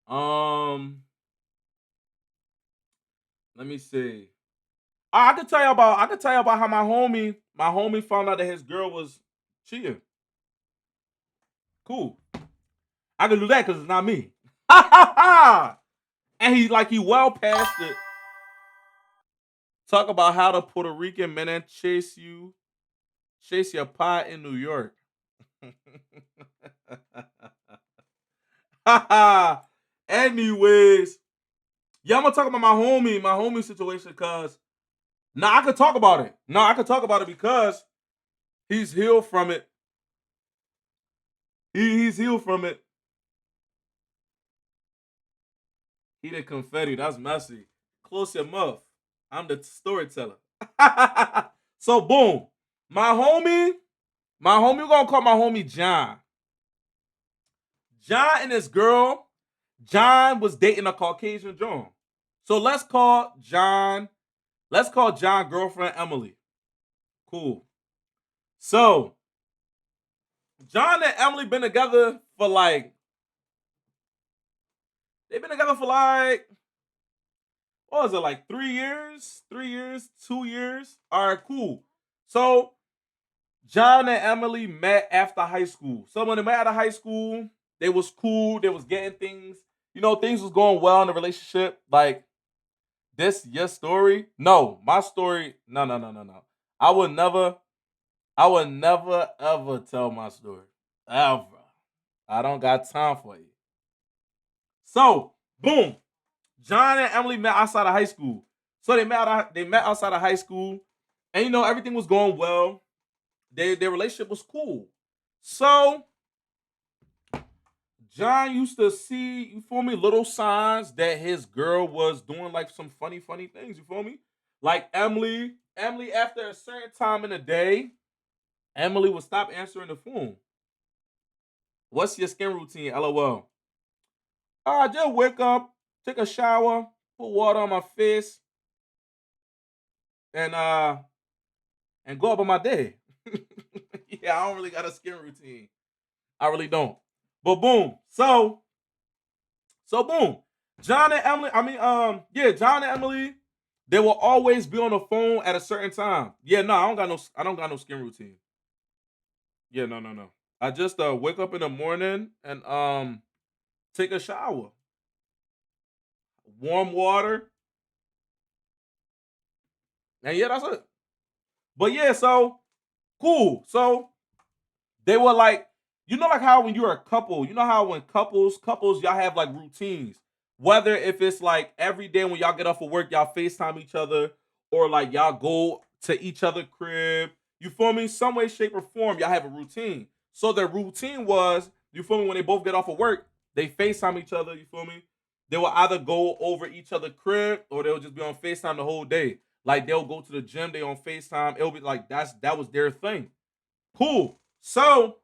Um, let me see. I could tell you about how my homie found out that his girl was cheating. Cool. I can do that because it's not me. And he well past it. Talk about how the Puerto Rican men chase your pie in New York. Anyways, yeah, I'm gonna talk about my homie situation, cause I could talk about it. No, I could talk about it because he's healed from it. He's healed from it. He did confetti. That's messy. Close your mouth. I'm the storyteller. So boom, my homie, we're gonna call my homie John. John and his girl. John was dating a Caucasian John. So let's call John girlfriend Emily. Cool. So John and Emily been together for like they've been together for like what was it, like 3 years? 3 years, 2 years? All right, cool. So John and Emily met after high school. So when they met out of high school, they was cool. They was getting things. Things was going well in the relationship. Like this, your story? No, my story. No, no, no, no, no. I would never. I would never ever tell my story ever. I don't got time for you. So boom, John and Emily met outside of high school. So they met outside of high school, and everything was going well. Their relationship was cool. So John used to see, you feel me, little signs that his girl was doing like some funny, funny things. You feel me? Like Emily, after a certain time in the day, Emily would stop answering the phone. What's your skin routine? LOL. I just wake up, take a shower, put water on my face, and go about my day. Yeah, I don't really got a skin routine. I really don't. But boom. So boom. John and Emily, yeah, John and Emily, they will always be on the phone at a certain time. Yeah, no, I don't got no skin routine. Yeah, no, no, no. I just wake up in the morning and take a shower. Warm water. And yeah, that's it. But yeah, so cool. So they were like, like how when you're a couple, how when couples, y'all have like routines. Whether if it's like every day when y'all get off of work, y'all FaceTime each other, or like y'all go to each other crib. You feel me? Some way, shape, or form, y'all have a routine. So their routine was, you feel me, when they both get off of work, they FaceTime each other, you feel me? They will either go over each other crib or they'll just be on FaceTime the whole day. Like they'll go to the gym, they on FaceTime. It'll be like that was their thing. Cool. So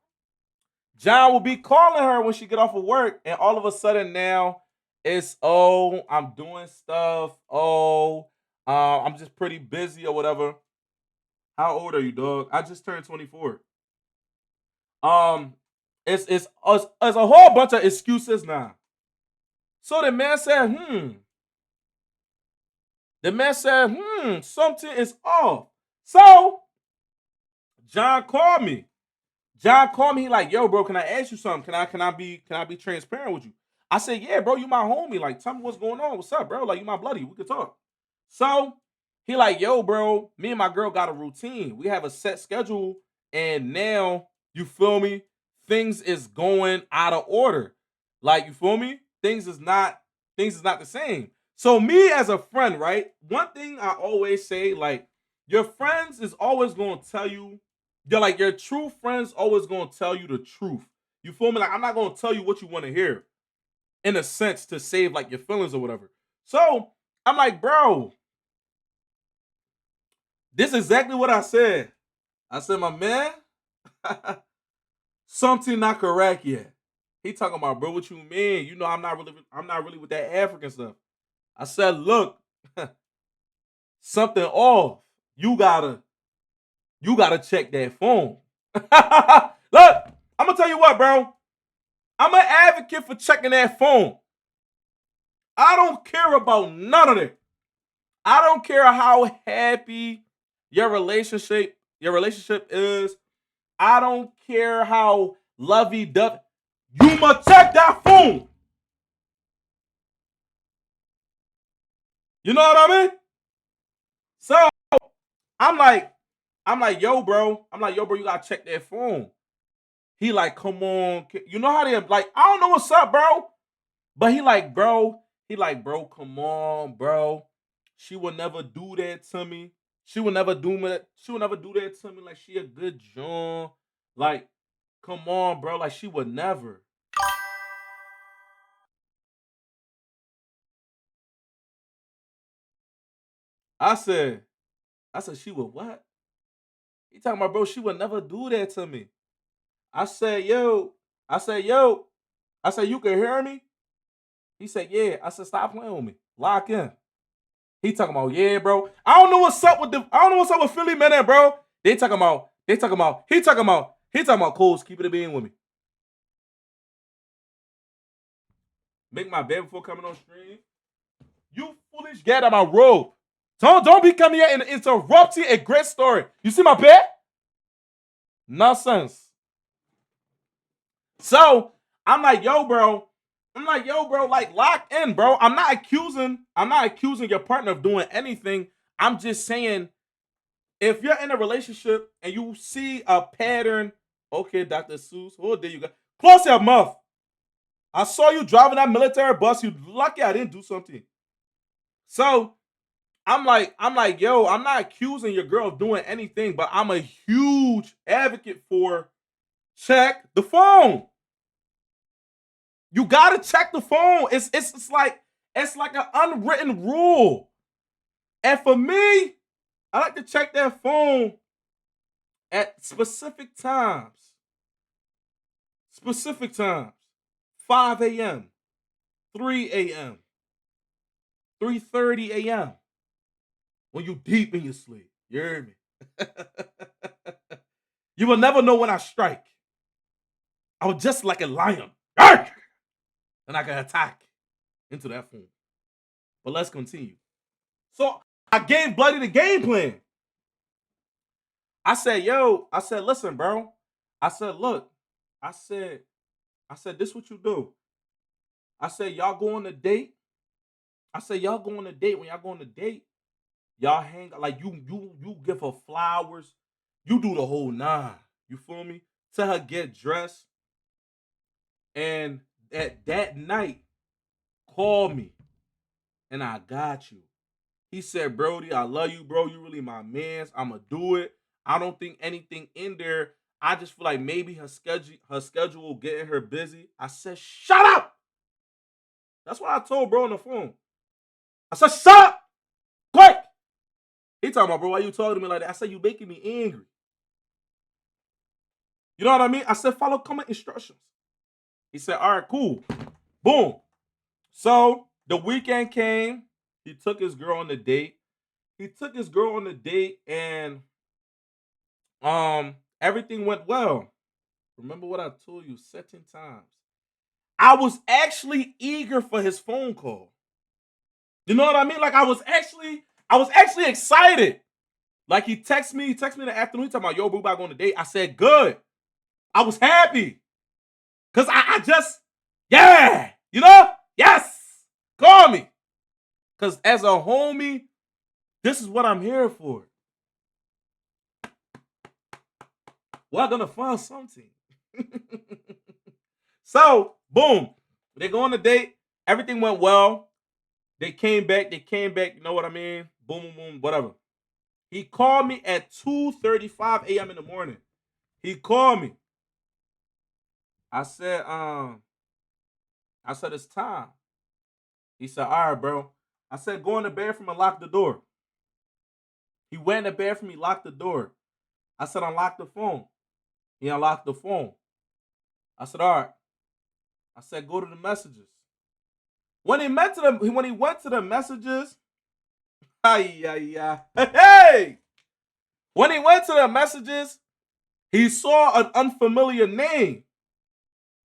John will be calling her when she get off of work, and all of a sudden now it's I'm doing stuff. I'm just pretty busy or whatever. How old are you, dog? I just turned 24. Um, it's a whole bunch of excuses now. So the man said, something is off. So John called me. John called me. He like, yo, bro, can I ask you something? Can I be transparent with you? I said, yeah, bro, you my homie. Like, tell me what's going on. What's up, bro? Like, you my bloody. We could talk. So he like, yo, bro, me and my girl got a routine. We have a set schedule, and now you feel me. Things is going out of order. Like, you feel me? Things is not the same. So me as a friend, right? One thing I always say, like, your friends is always going to tell you, you're like your true friends always going to tell you the truth. You feel me? Like, I'm not going to tell you what you want to hear in a sense to save like your feelings or whatever. So I'm like, bro, this is exactly what I said. I said, my man, something not correct yet. He talking about, bro, what you mean? I'm not really with that African stuff. I said, look, something off. You gotta, you gotta check that phone. Look, I'm gonna tell you what, bro. I'm an advocate for checking that phone. I don't care about none of that. I don't care how happy your relationship is. I don't care how lovey-dovey. You must check that phone. You know what I mean? So I'm like, yo, bro. You gotta check that phone. He like, come on. You know how they like, I don't know what's up, bro. But he like, bro, come on, bro. She would never do that to me. She would never do that. She would never do that to me. Like she a good John. Like, come on, bro. Like she would never. I said, she would what? He talking about, bro, she would never do that to me. I said, yo. I said, yo. I said, you can hear me? He said, yeah. I said, stop playing with me. Lock in. He talking about, yeah, bro. I don't know what's up with Philly men, bro. He talking about Coles, keep it a being with me. Make my bed before coming on stream. You foolish, get out of my robe. Don't be coming here and interrupting a great story. You see my bed? Nonsense. So I'm like, yo, bro. Like lock in, bro. I'm not accusing your partner of doing anything. I'm just saying, if you're in a relationship and you see a pattern, okay, Dr. Seuss, oh, there you go. Close your mouth. I saw you driving that military bus. You lucky I didn't do something. So I'm like, yo, I'm not accusing your girl of doing anything, but I'm a huge advocate for check the phone. You gotta check the phone. It's like an unwritten rule. And for me, I like to check that phone at specific times. Specific times. 5 a.m., 3 a.m., 3:30 a.m. When you deep in your sleep. You hear me? You will never know when I strike. I was just like a lion. And I can attack into that phone. But let's continue. So I gave Bloody the game plan. I said, yo, listen, bro. I said, look, I said, this what you do. I said, y'all go on a date. I said, y'all go on a date. When y'all go on a date, y'all hang like you give her flowers. You do the whole nine. You feel me? Tell her get dressed. And at that night, call me. And I got you. He said, Brody, I love you, bro. You really my mans. I'ma do it. I don't think anything in there. I just feel like maybe her schedule getting her busy. I said, shut up. That's what I told bro on the phone. I said, shut up. Quick. He talking about, bro, why you talking to me like that? I said, you making me angry. You know what I mean? I said, follow common instructions. He said, all right, cool. Boom. So the weekend came. He took his girl on the date. And everything went well. Remember what I told you certain times. I was actually eager for his phone call. You know what I mean? Like I was actually excited. Like he texted me in the afternoon. He talking about, yo, bro, about going on a date. I said, good. I was happy. Cause I just, yeah, yes, call me. Cause as a homie, this is what I'm here for. We're gonna find something. So, boom. They go on a date. Everything went well. They came back. You know what I mean? Boom, boom, boom, whatever. He called me at 2:35 a.m. in the morning. He called me. I said, it's time. He said, all right, bro. I said, go in the bathroom and lock the door. He went in the bathroom, he locked the door. I said, unlock the phone. He unlocked the phone. I said, all right. I said, go to the messages. When he went to the messages, hey! When he went to the messages, he saw an unfamiliar name.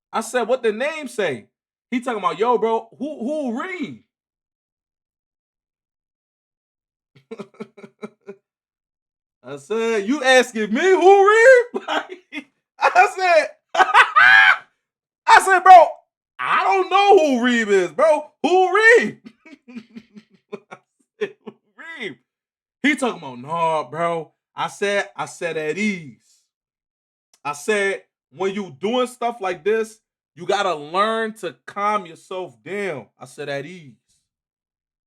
I said, what the name say? He talking about, yo, bro, who read? I said, you asking me who read? I said, I said, bro, I don't know who Reeb is, bro. Who Reeb? I said, who Reeb? He talking about, nah, bro. I said at ease. I said, when you doing stuff like this, you gotta learn to calm yourself down. I said at ease.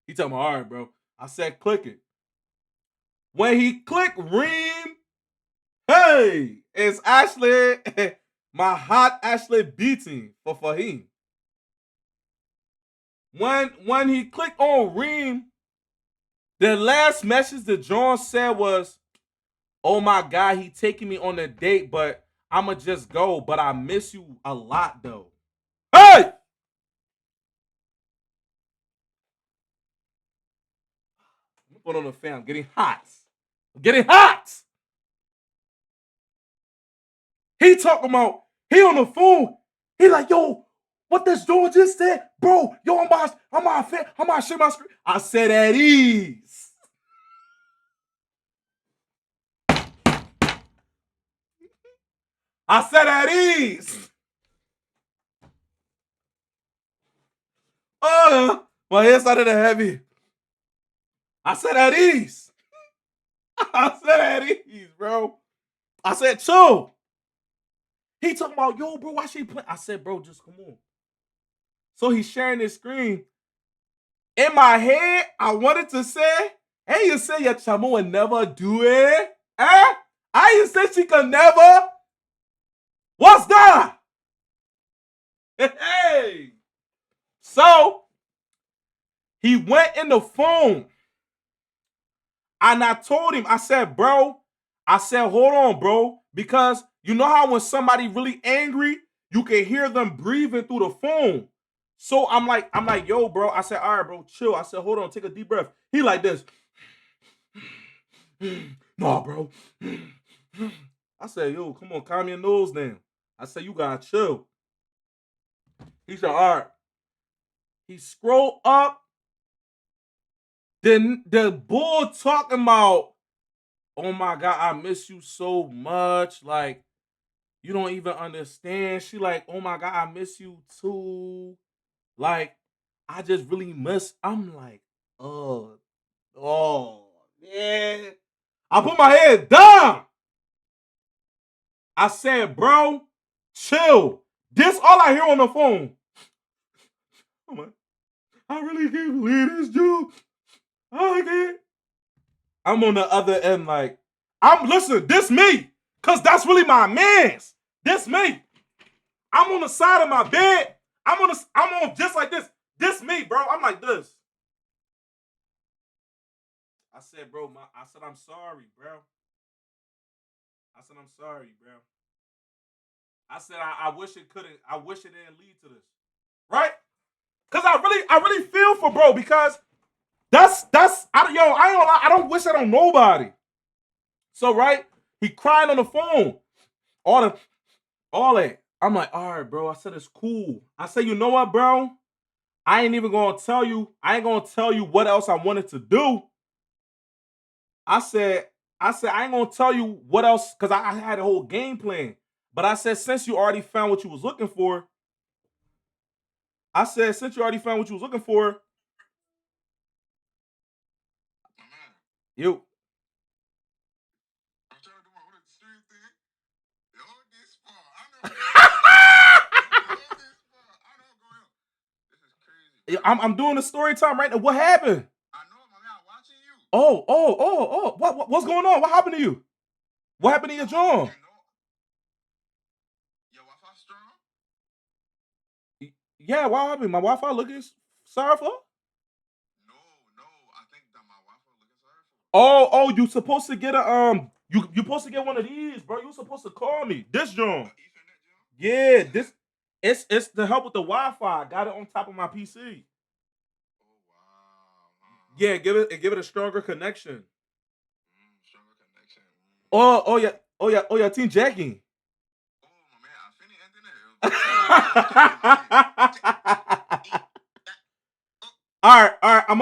He talking about, all right, bro. I said, click it. When he clicked Reem, hey, it's Ashley, my hot Ashley beating for Fahim. When he clicked on Reem, the last message that John said was, "Oh my God, he taking me on a date, but I'ma just go. But I miss you a lot, though." Hey, put on the fan. I'm getting hot. I'm getting hot. He talking about he on the phone. He like, yo, what this John just said, bro? Yo, I'm about to share my screen. I said at ease. I said at ease. My head started to heavy. I said at ease. I said at ease, bro. I said chill. He talking about, yo, bro, why she play? I said, bro, just come on. So he's sharing his screen. In my head, I wanted to say, hey, you say your chamo would never do it? Eh? I you say she could never? What's that? Hey. So he went in the phone. And I told him, I said, bro, I said, hold on, bro. Because you know how when somebody really angry, you can hear them breathing through the phone. So I'm like, yo, bro. I said, all right, bro, chill. I said, hold on, take a deep breath. He like this. No, bro. I said, yo, come on, calm your nose down. I said, you gotta chill. He said, all right. He scrolled up. Then the bull talking about, oh my God, I miss you so much. Like, you don't even understand. She like, oh my God, I miss you too. Like, I just really miss. I'm like, oh, yeah. I put my head down. I said, bro, chill. This all I hear on the phone. Oh my, I really can't believe this, dude. I can't. I'm on the other end, like, listen, this me. Cause that's really my man's. This me. I'm on the side of my bed. I'm on just like this. This me, bro. I'm like this. I said, bro, I said, I'm sorry, bro. I said, I'm sorry, bro. I said, I wish it couldn't, I wish it didn't lead to this. Right? Cause I really feel for bro, because I don't wish that on nobody. So, right? He crying on the phone. All that. I'm like, all right, bro. I said, it's cool. I said, you know what, bro? I ain't even gonna tell you. I ain't gonna tell you what else I wanted to do. I said, I ain't gonna tell you what else, because I had a whole game plan. But I said, since you already found what you was looking for, you. I'm doing the story time right now. What happened? Oh. What's going on? What happened to you? What happened to your John? Yeah, what happened? My Wi-Fi looking sorry for? Oh, you supposed to get a you supposed to get one of these, bro. You supposed to call me. This John. Yeah, this it's to help with the Wi-Fi. I got it on top of my PC. Yeah, give it a stronger connection. Oh yeah, Team Jackie. All right. I'm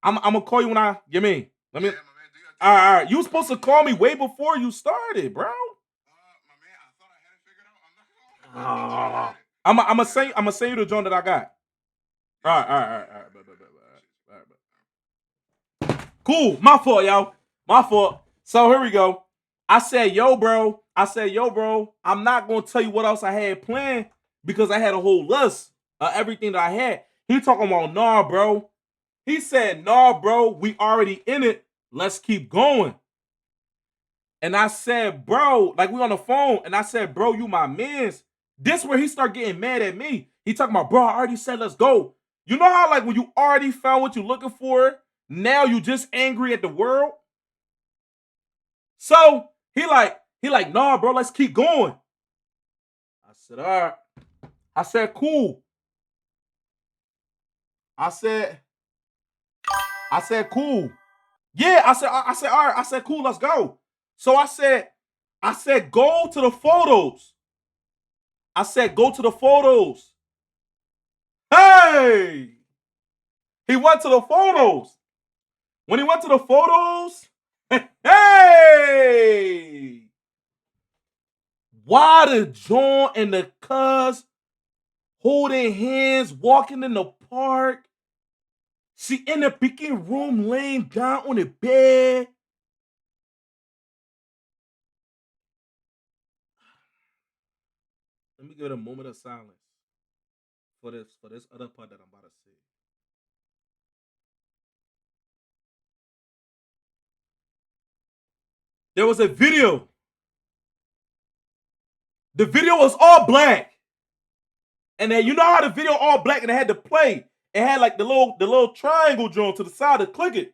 gonna call you when I. You mean? Let me. All right. You were supposed to call me way before you started, bro. I'm gonna send you the joint that I got. All right. All right. Cool. My fault, y'all. My fault. So here we go. I said, yo, bro. I'm not gonna tell you what else I had planned because I had a whole list of everything that I had. He talking about, nah, bro. He said, nah, bro. We already in it. Let's keep going. And I said, bro, like we on the phone. And I said, bro, you my mans. This where he start getting mad at me. He talking about, bro, I already said let's go. You know how like when you already found what you're looking for, now you just angry at the world? So he like, nah, bro, let's keep going. I said, all right. I said, cool. I said, cool. Yeah, I said, all right. I said, cool, let's go. So I said, go to the photos. I said, go to the photos. Hey! He went to the photos. When he went to the photos, hey! Why the John and the cuz holding hands, walking in the park? She in the picking room, laying down on the bed. Let me give it a moment of silence for this other part that I'm about to say. There was a video. The video was all black. And then you know how the video all black and it had to play. It had like the little triangle joint to the side to click it.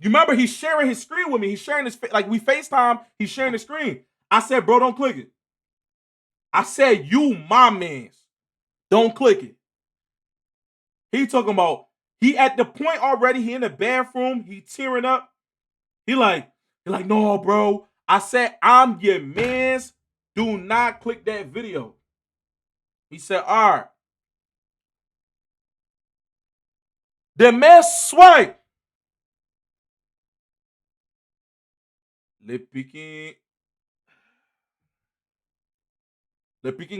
You remember he's sharing his screen with me. He's sharing his like we FaceTime. He's sharing the screen. I said, bro, don't click it. I said, you my mans, don't click it. He talking about he at the point already. He in the bathroom. He tearing up. He like no, bro. I said, I'm your mans. Do not click that video. He said, all right. The man swipe. Le Piquin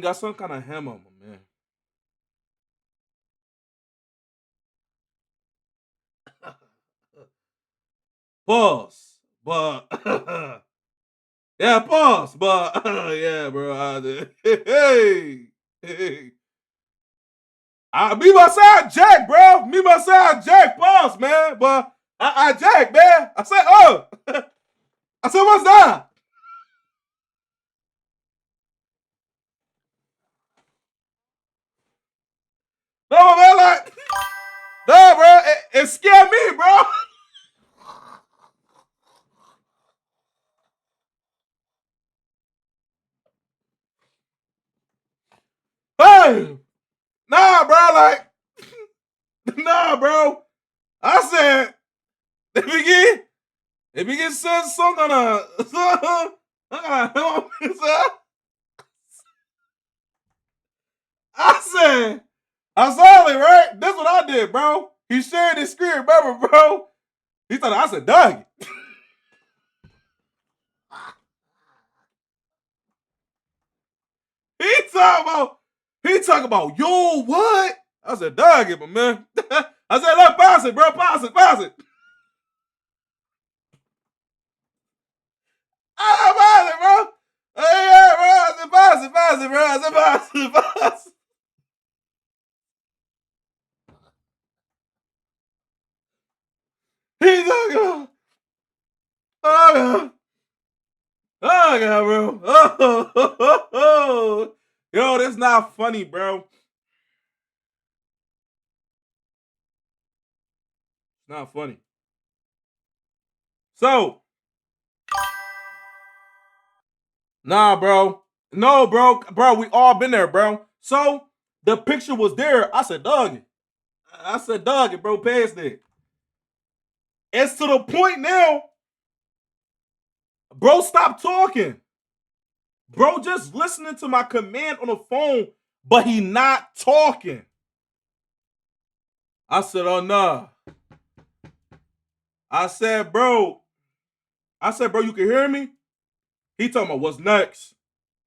got some kind of hammer, my man. Pause. But yeah, pause. But yeah, bro. Hey. Me myself, Jack, bro. Me myself, Jack. Pause, man. But I Jack, man. I said, oh. I said, what's that? No, man, like, no, bro. It scared me, bro. Hey, nah, bro. Like, nah, bro. I said, they begin saying song on a, I saw it, right? That's what I did, bro. He shared his screen, remember, bro? He thought I said, dog. He talking about, yo, what? I said, dog it, my man. I said, look, pass it, bro. Pass it. I said, pass it, bro. Hey, yeah, bro. I said, pass it, bro. I said, pass it. He's talking about, oh, God, bro. Oh. Yo, that's not funny, bro. It's not funny. So, nah, bro. No, bro. Bro, we all been there, bro. So, the picture was there. I said, dog it, bro. Past it. It's to the point now, bro, stop talking. Bro, just listening to my command on the phone, but he not talking. I said, oh, nah. I said, bro, you can hear me? He talking about what's next.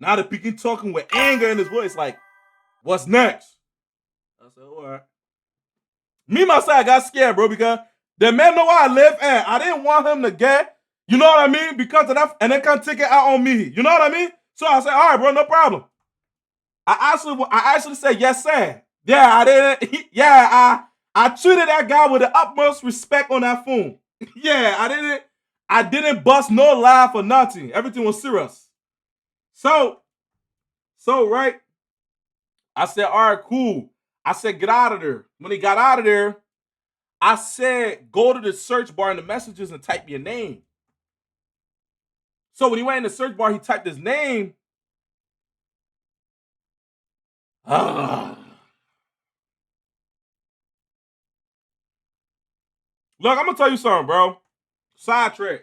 Now the begin talking with anger in his voice, like, what's next? I said, all right. Me myself, I got scared, bro, because the man know where I live and I didn't want him to get, you know what I mean? Because of that, and then come take it out on me. You know what I mean? So I said, all right, bro, no problem. I actually said, yes, sir. Yeah, I didn't. Yeah, I treated that guy with the utmost respect on that phone. Yeah, I didn't bust no laugh or nothing. Everything was serious. So, right, I said, all right, cool. I said, get out of there. When he got out of there, I said, go to the search bar in the messages and type your name. So when he went in the search bar, he typed his name. Look, I'm gonna tell you something, bro. Sidetrack.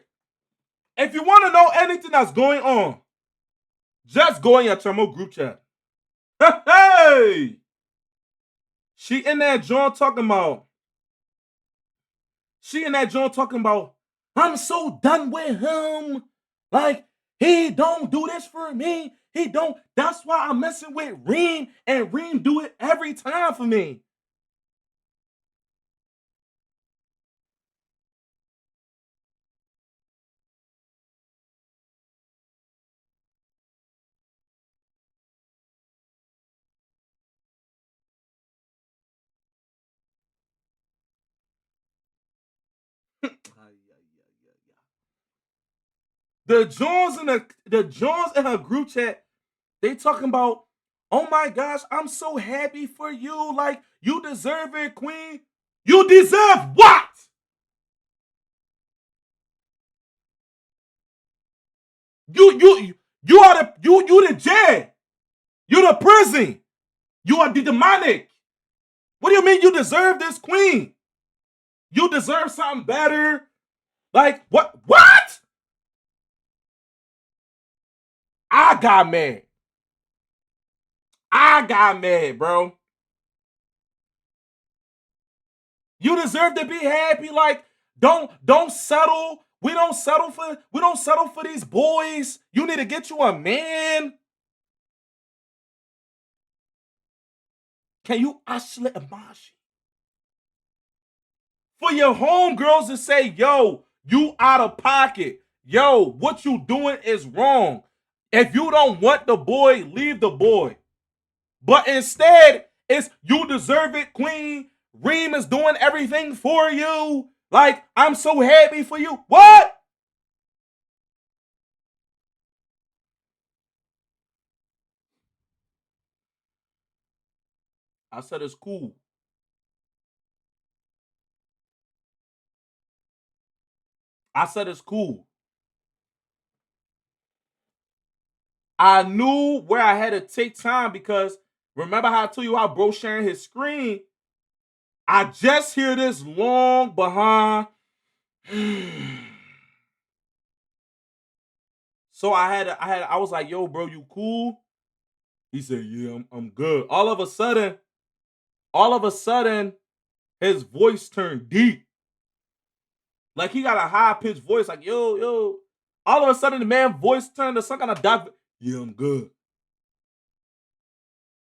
If you want to know anything that's going on, just go in your Tremo group chat. Hey! She in that joint talking about. I'm so done with him. Like, he don't do this for me. He don't. That's why I'm messing with Reem, and Reem do it every time for me. The Jones in the Jones in her group chat, they talking about, oh my gosh, I'm so happy for you. Like, you deserve it, Queen. You deserve what? You are the jail. You the prison. You are the demonic. What do you mean you deserve this, Queen? You deserve something better. Like, what? What? I got mad. Bro. You deserve to be happy. Like, don't settle. We don't settle for these boys. You need to get you a man. Can you actually imagine? For your homegirls to say, yo, you out of pocket. Yo, what you doing is wrong. If you don't want the boy, leave the boy. But instead, it's you deserve it, Queen. Reem is doing everything for you. Like, I'm so happy for you. What? I said it's cool. I said it's cool. I knew where I had to take time because remember how I told you how bro sharing his screen? I just hear this long behind. So I was like, yo, bro, you cool? He said, yeah, I'm good. All of a sudden, his voice turned deep. Like he got a high-pitched voice, like, yo, yo. All of a sudden, the man's voice turned to some kind of dark. Yeah, I'm good.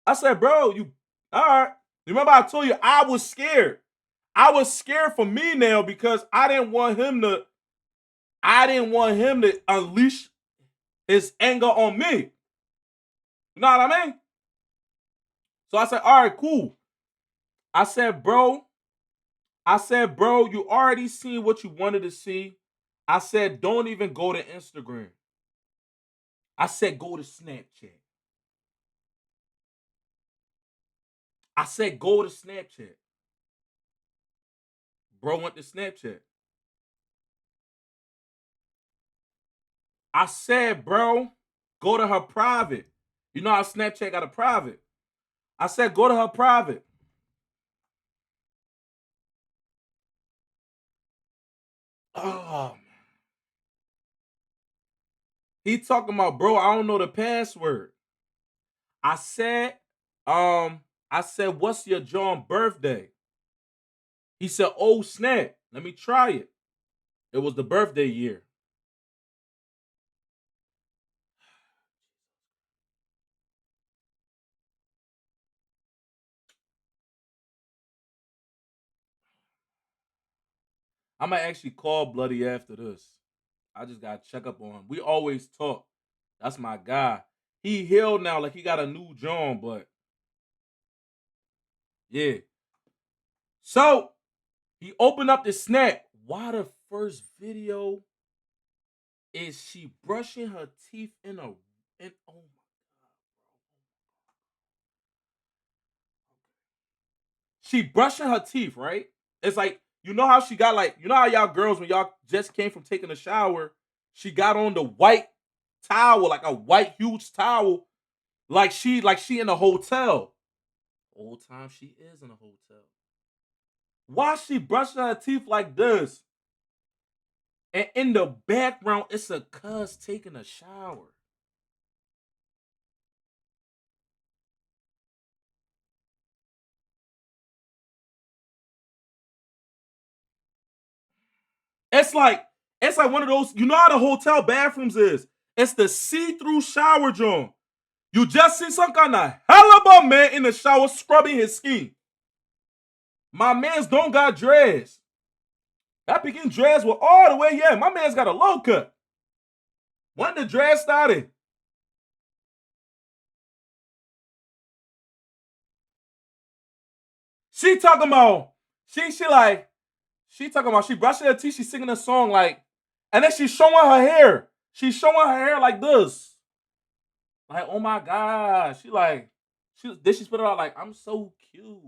I said, bro, you all right. Remember I told you I was scared. I was scared for me now because I didn't want him to unleash his anger on me. You know what I mean? So I said, all right, cool. I said, bro, you already seen what you wanted to see. I said, don't even go to Instagram. I said, go to Snapchat. I said, go to Snapchat. Bro went to Snapchat. I said, bro, go to her private. You know how Snapchat got a private. I said, go to her private. Oh, he talking about, bro, I don't know the password. I said, what's your John birthday? He said, oh snap, let me try it. It was the birthday year. I might actually call Bloody after this. I just gotta check up on him. We always talk. That's my guy. He healed now, like he got a new John, but yeah. So he opened up the snap. Why the first video is she brushing her teeth in a in oh my she brushing her teeth, right? It's like you know how she got like you know how y'all girls when y'all just came from taking a shower, she got on the white towel, like a white huge towel, like she in a hotel. Whole time she is in a hotel. Why she brushing her teeth like this? And in the background, it's a cuz taking a shower. It's like it's like one of those. You know how the hotel bathrooms is. It's the see-through shower joint. You just see some kind of hell of a man in the shower scrubbing his skin. My man's don't got dreads. That begin dreads were all the way. Yeah, my man's got a low cut. When the dreads started, she talking about she talking about she brushing her teeth. She singing a song like, and then she's showing her hair. She's showing her hair like this. Like, oh my god. She like, she spit it out like, I'm so cute.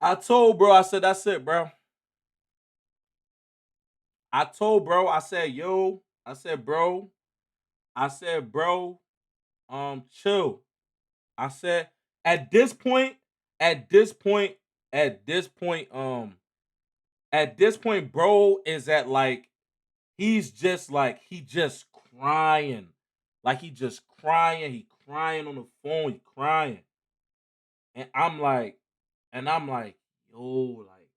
I told bro, I said that's it, bro. I told bro, I said, yo, I said, bro, chill. I said, at this point, at this point, at this point, at this point, bro is at like he's just like he just crying. Like he just crying. He crying on the phone. He crying. And I'm like, yo, like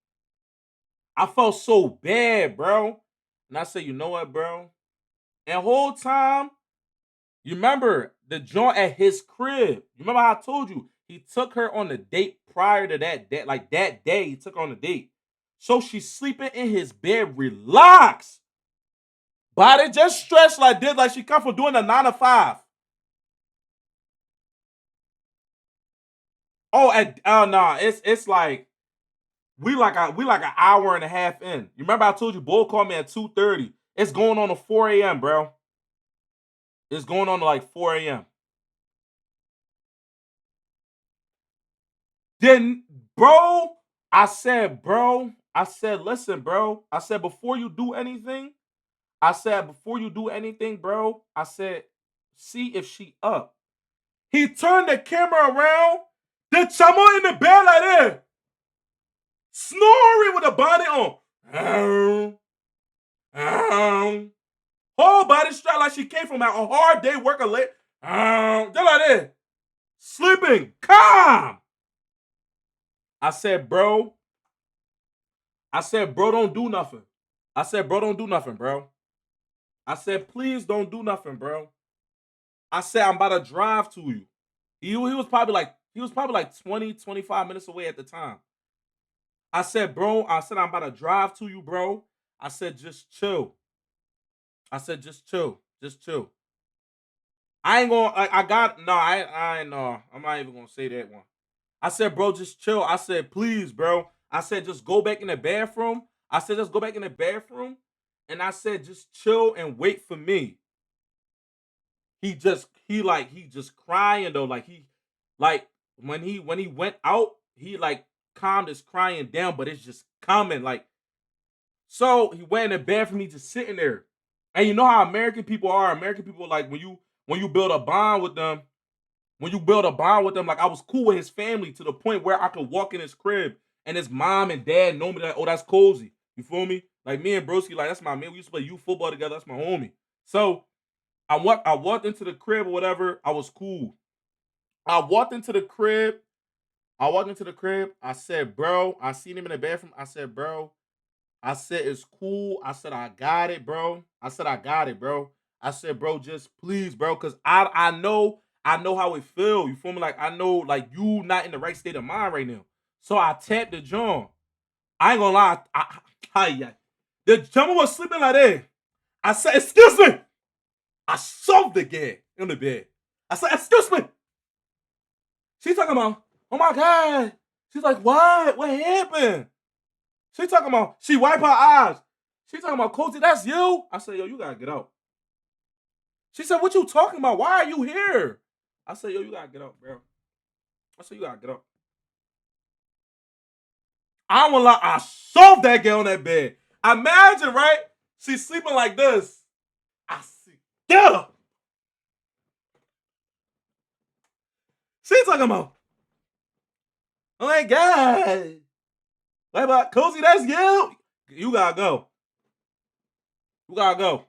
I felt so bad, bro. And I said, you know what, bro? And whole time, you remember the joint at his crib. You remember how I told you he took her on the date prior to that day, like that day he took her on the date. So she's sleeping in his bed, relax. Body just stretched like this, like she come from doing a 9 to 5. Oh, at nah, it's like we like an hour and a half in. You remember I told you Bull called me at 2:30. It's going on to 4 a.m., bro. It's going on to like 4 a.m. Then, bro, I said, listen, bro. I said, before you do anything, bro, I said, see if she up. He turned the camera around. The chamo in the bed like that. Snoring with a bonnet on. Whole body strapped like she came from a hard day working late. Just like that. Sleeping calm. I said, bro. I said, bro, don't do nothing. I said, bro, don't do nothing, bro. I said, please don't do nothing, bro. I said, I'm about to drive to you. He was probably like 20, 25 minutes away at the time. I said, bro, I'm about to drive to you, bro. I said, just chill. I said, just chill. Just chill. I ain't gonna, I got, no, I ain't, no, I'm not even gonna say that one. I said, bro, just chill. I said, please, bro. I said, just go back in the bathroom. I said, just go back in the bathroom. And I said, just chill and wait for me. He just crying though. Like when he went out, he like calmed his crying down, but it's just coming. Like, so he went in the bathroom, he just sitting there. And you know how American people are. American people, like when you build a bond with them, like I was cool with his family to the point where I could walk in his crib and his mom and dad know me like, oh, that's Cozy. You feel me? Like me and Broski, like that's my man. We used to play youth football together. That's my homie. So I walked into the crib or whatever. I was cool. I walked into the crib. I walked into the crib. I said, bro, I seen him in the bathroom. I said, bro, I said, it's cool. I said, I got it, bro. I said, I got it, bro. I said, bro, just please, bro, because I know how it feel. You feel me? Like, I know, like, you not in the right state of mind right now. So I tapped the John. I ain't gonna lie. Yeah. The gentleman was sleeping like that. I said, excuse me. I shoved the guy in the bed. I said, excuse me. She's talking about, oh my God. She's like, what? What happened? She talking about, she wipe her eyes. She talking about, Cozy, that's you? I said, yo, you gotta get out. She said, what you talking about? Why are you here? I said, yo, you gotta get out, bro. I said, you gotta get out. I don't wanna lie, I shoved that girl on that bed. Imagine, right? She's sleeping like this. I see, get up. She talking about, oh my God. What about Cozy, that's you? You gotta go. You gotta go.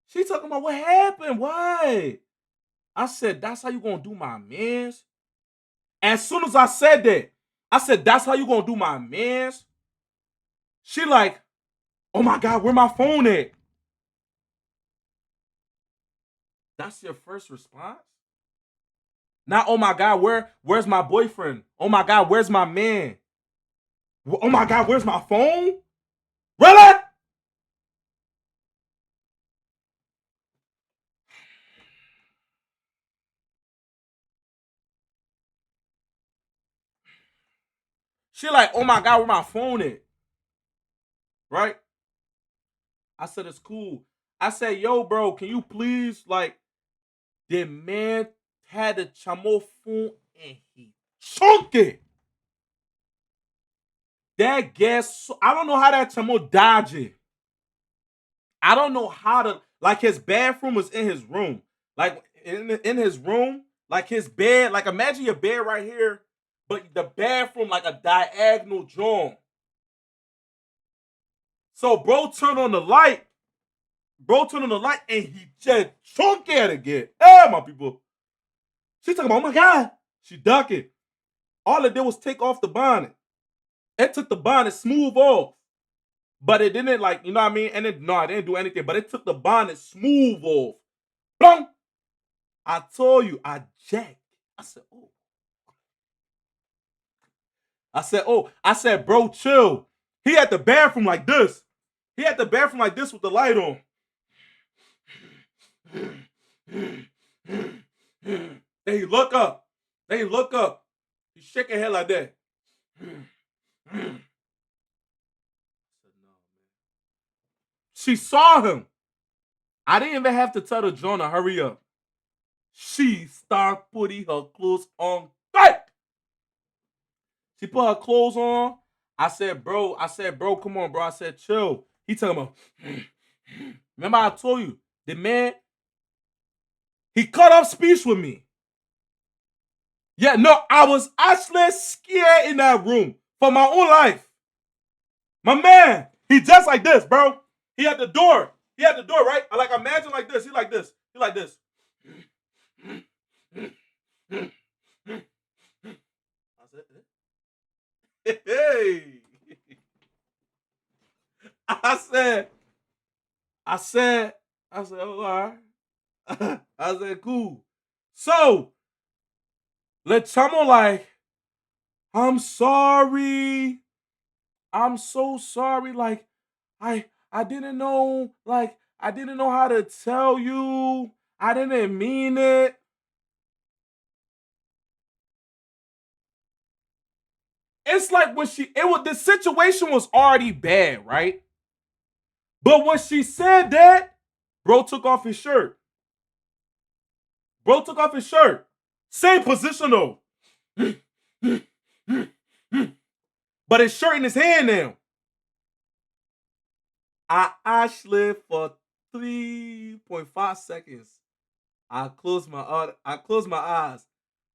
She talking about what happened? Why? I said, that's how you gonna do my mans? As soon as I said that, I said, that's how you gonna do my mans? She like, oh my God, where my phone at? That's your first response? Now, oh my God, where's my boyfriend? Oh my God, where's my man? Oh my God, where's my phone? Really? She like, oh my God, where my phone at? Right? I said, it's cool. I said, yo, bro, can you please, like, the man had the chamo phone and he chunked it. That gas, I don't know how that chamo dodged it. I don't know how to, like, his bathroom was in his room. Like, in his room, like his bed, like imagine your bed right here, but the bathroom like a diagonal joint. So bro turned on the light. Bro turned on the light and he just chunked at it again. Hey, my people. She talking about, oh my God. She ducking. All it did was take off the bonnet. It took the bonnet smooth off. But it didn't, like, you know what I mean? And it didn't do anything. But it took the bonnet smooth off. Boom! I told you, I jacked. I said, oh. I said, bro, chill. He had the bathroom like this. He had the bathroom like this with the light on. Then he look up. He shake his head like that. She saw him. I didn't even have to tell the John to hurry up. She started putting her clothes on tight. She put her clothes on. I said, bro, come on, bro. I said, chill. He talking about, remember I told you, the man, he cut off speech with me. Yeah, no, I was actually scared in that room for my own life. My man, he just like this, bro. He had the door. Right? I like imagine like this. He like this. I said, hey. I said, oh, all right. I said, cool. So, let Chamo like, I'm sorry. I'm so sorry. Like, I didn't know, like, I didn't know how to tell you. I didn't mean it. It's like when the situation was already bad, right? But when she said that, bro took off his shirt. Same position though. But his shirt in his hand now. I actually for 3.5 seconds, I closed my eyes.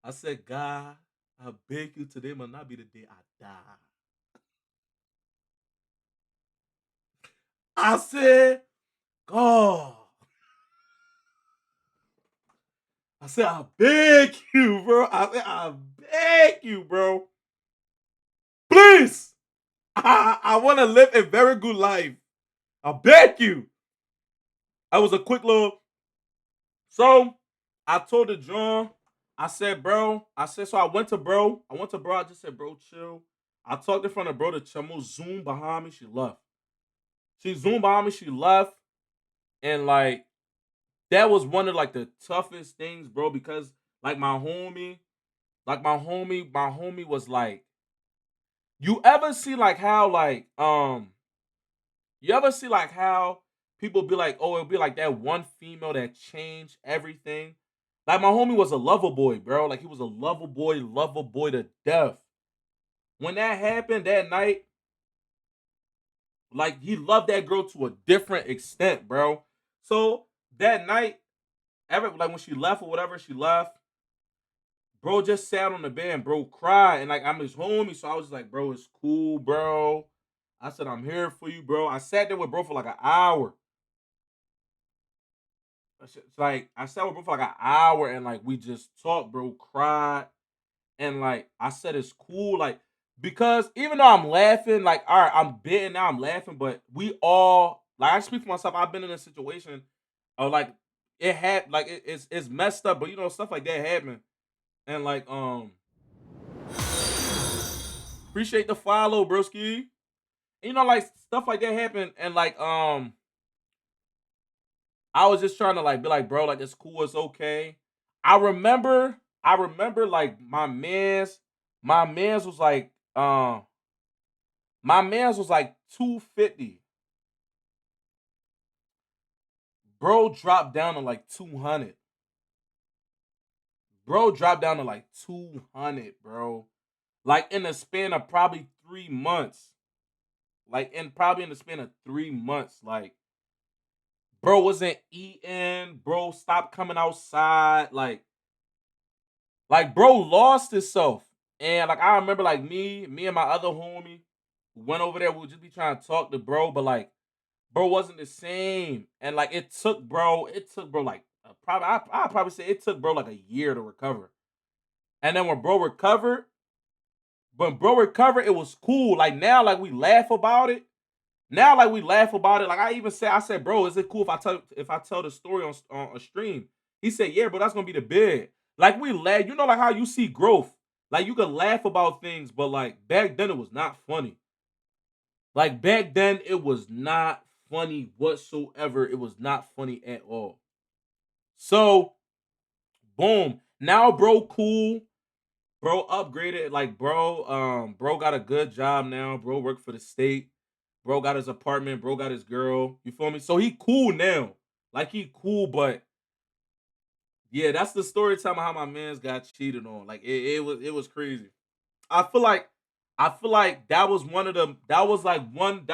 I said, God, I beg you, today must not be the day I die. I said, God. I said, I beg you, bro. I said, I beg you, bro. Please. I want to live a very good life. I beg you. I was a quick little. So I told the John, I said, bro, I said, so I went to bro. I just said, bro, chill. I talked in front of bro. The chamo zoomed behind me. She left. She zoomed behind me. She left. And like, that was one of like the toughest things, bro, because like my homie was like, you ever see like how like you ever see like how people be like, oh, it'll be like that one female that changed everything. Like my homie was a lover boy, bro. Like he was a lover boy to death. When that happened that night, like he loved that girl to a different extent, bro. So that night, like when she left or whatever, she left. Bro just sat on the bed and bro cried. And like I'm his homie, so I was just like, bro, it's cool, bro. I said, I'm here for you, bro. I sat there with bro for like an hour. It's like I sat with bro for like an hour and like we just talked, bro, cried. And like I said, it's cool, like, because even though I'm laughing, like, all right, I'm bitten now, I'm laughing, but we all like I speak for myself, I've been in a situation of like it had like it's messed up, but you know, stuff like that happen. And like appreciate the follow, broski. You know, like stuff like that happened, and like I was just trying to like be like, bro, like it's cool, it's okay. I remember like my man's was like my man's was like 250. Bro dropped down to like 200. Bro dropped down to like 200, bro. Like in the span of probably 3 months. Like in probably in the span of 3 months. Like bro wasn't eating. Bro stopped coming outside. Like bro lost himself. And like I remember like me and my other homie went over there. We would just be trying to talk to bro, but like bro wasn't the same. And like it took bro like probably I'd probably say it took bro like a year to recover. And then when bro recovered, it was cool. Like now, like we laugh about it. Now, like we laugh about it. Like I said, bro, is it cool if I tell the story on a stream? He said, yeah, bro, that's gonna be the bid. Like we laugh, you know, like how you see growth. Like you can laugh about things, but like back then it was not funny. Like back then it was not funny whatsoever. It was not funny at all. So boom, now bro, cool. Bro upgraded, like bro got a good job now. Bro worked for the state. Bro got his apartment. Bro got his girl. You feel me? So he cool now. Like he cool, but yeah, that's the story time of how my man's got cheated on. Like it was crazy. I feel like I feel like that was one of the that was like one